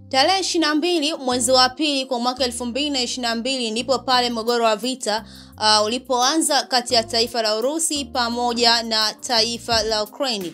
Tarehe 22 mwezi wa pili kwa mwaka 2022 ndipo pale mgogoro wa vita ulipoanza kati ya taifa la Urusi pamoja na taifa la Ukraine.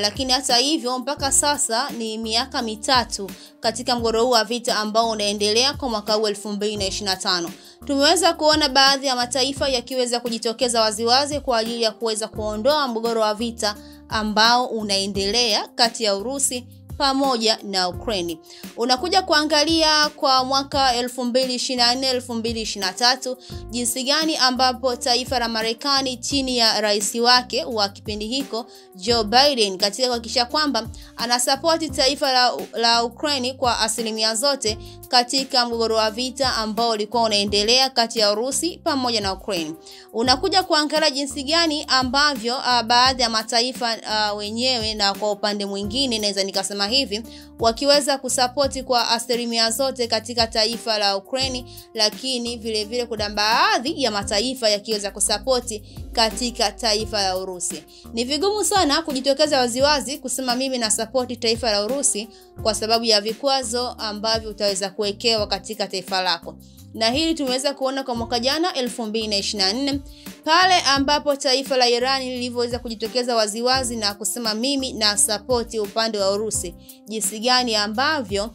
Lakini hata hivyo mpaka sasa ni miaka mitatu katika mgogoro huu wa vita ambao unaendelea kwa mwaka huu 2025. Tumeweza kuona baadhi ya mataifa yakiweza kujitokeza waziwazi kwa ajili ya kuweza kuondoa mgogoro wa vita ambao unaendelea kati ya Urusi pamoja na Ukraine. Unakuja kuangalia kwa mwaka 2024-2023 jinsi gani ambapo taifa la Marekani chini ya rais wake wa kipindi hiko Joe Biden katika kuhakikisha kwamba anasapoti taifa la Ukraine kwa asilimia zote katika mgogoro wa vita ambao ulikuwa unaendelea kati ya Urusi pamoja na Ukraine. Unakuja kuangalia jinsi gani ambavyo baadhi ya mataifa wenyewe na kwa upande mwingine naweza nikasema hivi wakiweza kusapoti kwa asilimia zote katika taifa la Ukraine, lakini vile vile kuna baadhi ya mataifa yakiweza kusapoti katika taifa la Urusi. Ni vigumu sana kujitokeza waziwazi kusema mimi na support taifa la Urusi kwa sababu ya vikwazo ambavyo utaweza kuwekewa katika taifa lako. Na hili tumeweza kuona kwa mwaka jana 2024 pale ambapo taifa la Iran lilivyoweza kujitokeza waziwazi na kusema mimi na support upande wa Urusi. Jinsi gani ambavyo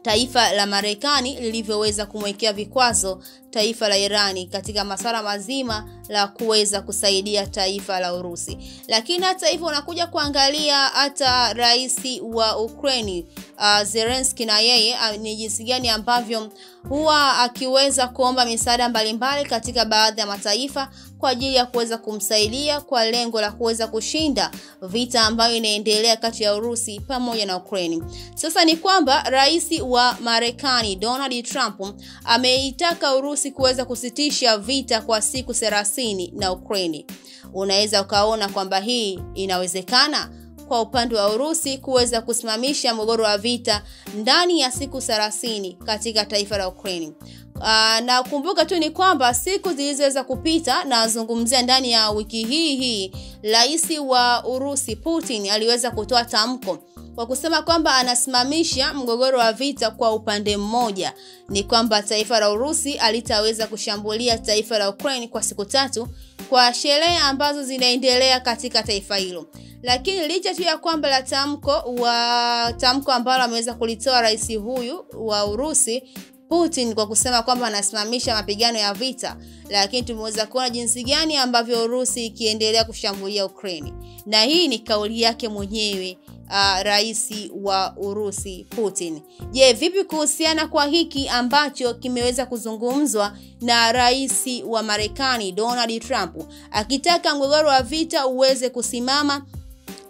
taifa la Marekani lilivyoweza kumwekea vikwazo taifa la Irani katika masuala mazima la kuweza kusaidia taifa la Urusi. Lakini hata hivyo unakuja kuangalia hata rais wa Ukraine Zelensky na yeye ni jinsi gani ambavyo huwa akiweza kuomba misaada mbalimbali katika baadhi ya mataifa kwa ajili ya kuweza kumsaidia kwa lengo la kuweza kushinda vita ambayo inaendelea kati ya Urusi pamoja na Ukraine. Sasa ni kwamba rais wa Marekani Donald Trump ameitaka Urusi kuweza kusitisha vita kwa siku 30 na Ukraine. Unaweza ukaona kwamba hii inawezekana kwa upande wa Urusi kuweza kusimamisha mgogoro wa vita ndani ya siku 30 katika taifa la Ukraine. Na kumbuka tu ni kwamba siku zilizoweza kupita na zungumzia ndani ya wiki hii rais wa Urusi Putin aliweza kutoa tamko kwa kusema kwamba anasimamisha mgogoro wa vita kwa upande mmoja. Ni kwamba taifa la Urusi alitaweza kushambulia taifa la Ukraine kwa siku 3 kwa sherehe ambazo zinaendelea katika taifa hilo. Lakini licha tu ya kwamba la tamko ambalo ameweza kulitoa rais huyu wa Urusi Putin kwa kusema kwamba anasimamisha mapigano ya vita, lakini tumeweza kuona jinsi gani ambavyo Urusi ikiendelea kushambulia Ukraine. Na hii ni kauli yake mwenyewe rais wa Urusi Putin. Je, vipi kuhusiana kwa hiki ambacho kimeweza kuzungumzwa na rais wa Marekani Donald Trump akitaka mgogoro wa vita uweze kusimama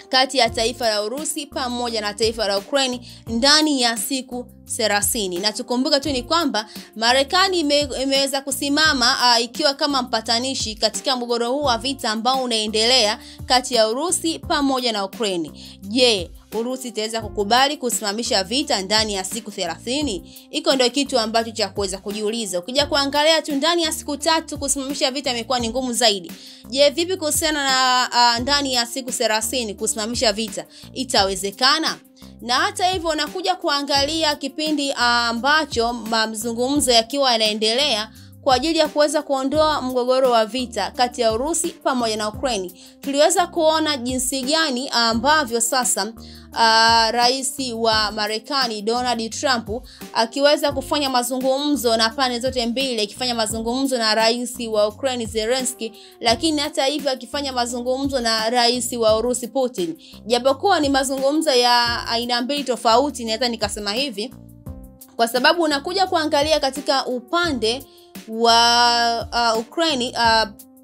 kati ya taifa la Urusi pamoja na taifa la Ukraine ndani ya siku 30. Na tukumbuka tu ni kwamba Marekani imeweza kusimama ikiwa kama mpatanishi katika mgogoro huu wa vita ambao unaendelea kati ya Urusi pamoja na Ukraine. Je, Urusi itaweza kukubali kusimamisha vita ndani ya siku 30? Iko ndio kitu ambacho cha kuweza kujiuliza. Ukija kuangalia tu ndani ya siku 3 kusimamisha vita imekuwa ni ngumu zaidi. Je, vipi kuhusiana na ndani ya siku 30 kusimamisha vita? Itawezekana? Na hata hivyo unakuja kuangalia kipindi ambacho mazungumzo yakiwa yanaendelea kwa ajili ya kuweza kuondoa mgogoro wa vita kati ya Urusi pamoja na Ukraine. Tuliweza kuona jinsi gani ambavyo sasa rais wa Marekani Donald Trump akiweza kufanya mazungumzo na pande zote mbili, akifanya mazungumzo na rais wa Ukraine Zelensky, lakini hata hivyo akifanya mazungumzo na rais wa Urusi Putin. Japokuwa ni mazungumzo ya aina mbili tofauti, naweza nikasema hivi, kwa sababu unakuja kuangalia katika upande wa Ukraine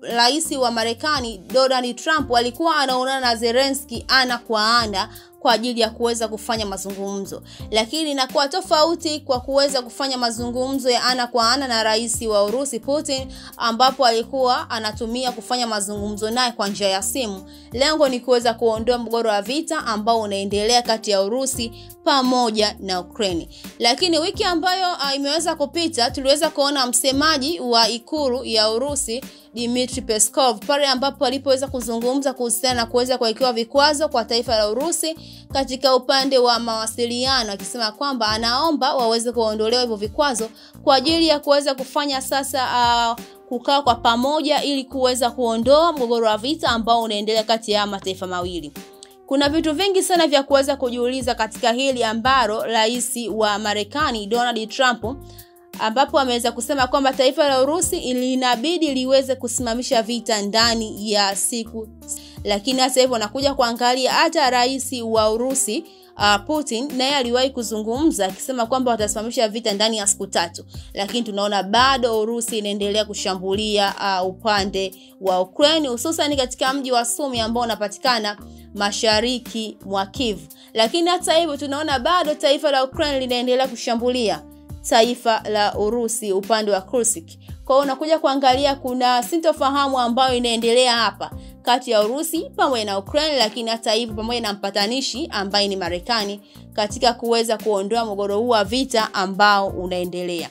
rais wa Marekani Donald Trump alikuwa anaonana na Zelensky ana kwa ana kwa ajili ya kuweza kufanya mazungumzo, lakini inakuwa tofauti kwa kuweza kufanya mazungumzo ya ana kwa ana na rais wa Urusi Putin, ambapo alikuwa anatumia kufanya mazungumzo naye kwa njia ya simu. Lengo ni kuweza kuondoa mgogoro wa vita ambao unaendelea kati ya Urusi pamoja na Ukraine. Lakini wiki ambayo imeweza kupita, tuliweza kuona msemaji wa ikulu ya Urusi Dmitry Peskov pale ambapo alipoweza kuzungumza kuhusiana na kuweza kuwekewa vikwazo kwa taifa la Urusi katika upande wa mawasiliano, akisema kwamba anaomba waweze kuondolewa hivyo vikwazo kwa ajili ya kuweza kufanya sasa kukaa kwa pamoja ili kuweza kuondoa mgogoro wa vita ambao unaendelea kati ya mataifa mawili. Kuna vitu vingi sana vya kuweza kujiuliza katika hili ambalo rais wa Marekani Donald Trump ambapo ameweza kusema kwamba taifa la Urusi linabidi liweze kusimamisha vita ndani ya siku. Lakini hata hivyo nakuja kuangalia hata rais wa Urusi Putin naye aliwahi kuzungumza akisema kwamba watasimamisha vita ndani ya siku 3, lakini tunaona bado Urusi inaendelea kushambulia upande wa Ukraine, hususan katika mji wa Sumy ambao unapatikana mashariki mwa Kiev. Lakini hata hivyo tunaona bado taifa la Ukraine linaendelea kushambulia taifa la Urusi upande wa Kursk. Kwa hiyo unakuja kuangalia kuna sintofahamu ambayo inaendelea hapa kati ya Urusi pamoja na Ukraine, lakini hata hivyo pamoja na mpatanishi ambaye ni Marekani katika kuweza kuondoa mgogoro huu wa vita ambao unaendelea.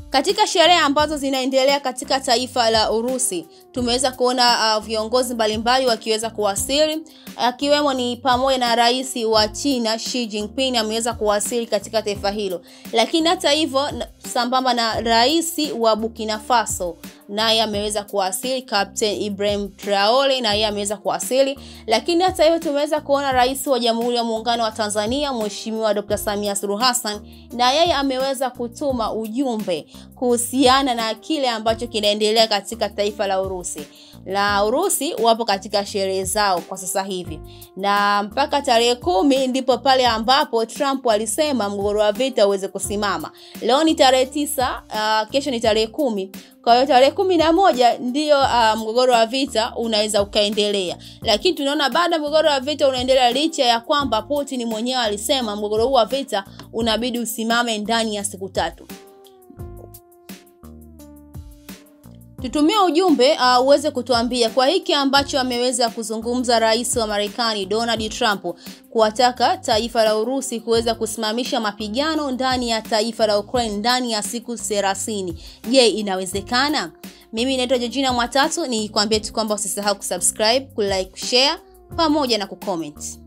Katika sherehe ambazo zinaendelea katika taifa la Urusi, tumeweza kuona viongozi mbalimbali wakiweza kuwasili, akiwemo ni pamoja na rais wa China Xi Jinping ameweza kuwasili katika taifa hilo. Lakini hata hivyo sambamba na rais wa Burkina Faso naye ameweza kuwasili, Captain Ibrahim Traore naye ameweza kuwasili. Lakini hata hivyo tumeweza kuona rais wa Jamhuri ya Muungano wa Tanzania Mheshimiwa Dr. Samia Suluhu Hassan na yeye ameweza kutuma ujumbe kuhusiana na kile ambacho kinaendelea katika taifa la Urusi. La Urusi wapo katika sherehe zao kwa sasa hivi, na mpaka tarehe 10 ndipo pale ambapo Trump alisema mgogoro wa vita uweze kusimama. Leo ni tarehe 9, kesho ni tarehe 10. Kwa hiyo tarehe 11 ndio mgogoro wa vita unaweza ukaendelea. Lakini tunaona bado mgogoro wa vita unaendelea licha ya kwamba Putin mwenyewe alisema mgogoro huu wa vita unabidi usimame ndani ya siku 3. Tutumie ujumbe uweze kutuambia kwa hiki ambacho ameweza kuzungumza rais wa Marekani Donald Trump kuwataka taifa la Urusi kuweza kusimamisha mapigano ndani ya taifa la Ukraine ndani ya siku 30. Je, inawezekana? Mimi naitwa Georgina Mwatatu, nikwambie tu kwamba usisahau kusubscribe, kulike, share pamoja na kucomment.